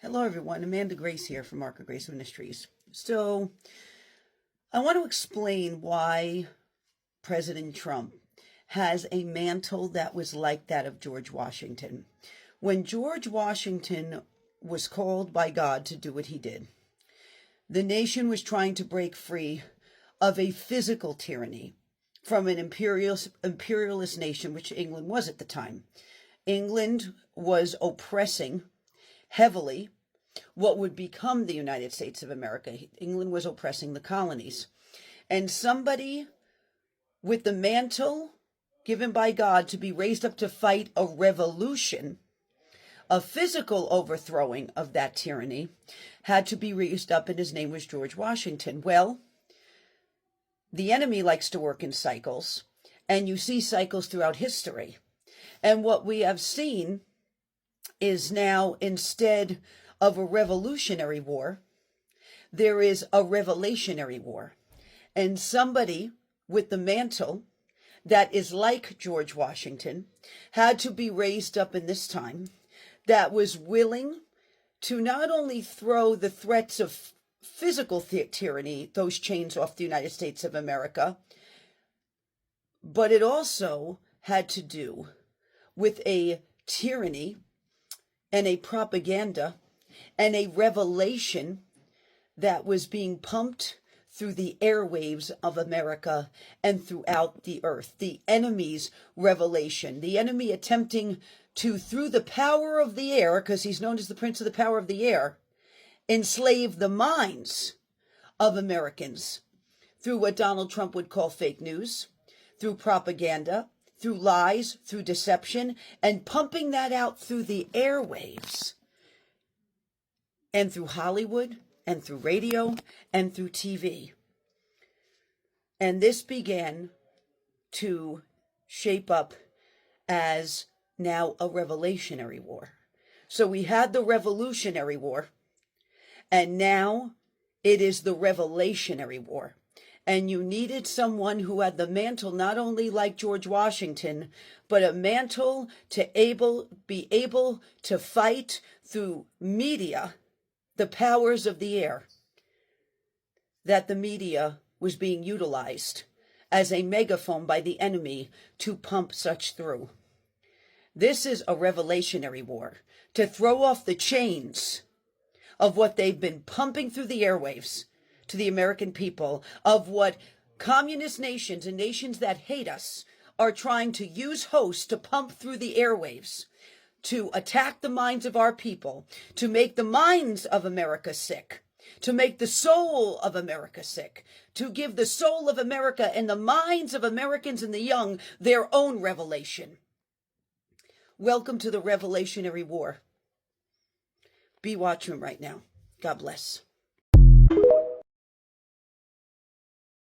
Hello, everyone. Amanda Grace here from Mark of Grace Ministries. So, I want to explain why President Trump has a mantle that was like that of George Washington. When George Washington was called by God to do what he did, the nation was trying to break free of a physical tyranny from an imperialist nation, which England was at the time. England was oppressing heavily what would become the United States of America. England was oppressing the colonies. And somebody with the mantle given by God to be raised up to fight a revolution, a physical overthrowing of that tyranny, had to be raised up, and his name was George Washington. Well, the enemy likes to work in cycles, and you see cycles throughout history. And what we have seen is now, instead of a revolutionary war, there is a revelationary war. And somebody with the mantle that is like George Washington had to be raised up in this time that was willing to not only throw the threats of physical tyranny, those chains, off the United States of America, but it also had to do with a tyranny and a propaganda and a revelation that was being pumped through the airwaves of America and throughout the earth. The enemy's revelation, the enemy attempting to, through the power of the air, because he's known as the prince of the power of the air, enslave the minds of Americans through what Donald Trump would call fake news, through propaganda, through lies, through deception, and pumping that out through the airwaves and through Hollywood and through radio and through TV. And this began to shape up as now a revelationary war. So we had the Revolutionary War, and now it is the revelationary war. And you needed someone who had the mantle, not only like George Washington, but a mantle to be able to fight through media, the powers of the air, that the media was being utilized as a megaphone by the enemy to pump such through. This is a revelationary war, to throw off the chains of what they've been pumping through the airwaves to the American people, of what communist nations and nations that hate us are trying to use hosts to pump through the airwaves, to attack the minds of our people, to make the minds of America sick, to make the soul of America sick, to give the soul of America and the minds of Americans and the young their own revelation. Welcome to the Revelationary War. Be watching right now. God bless.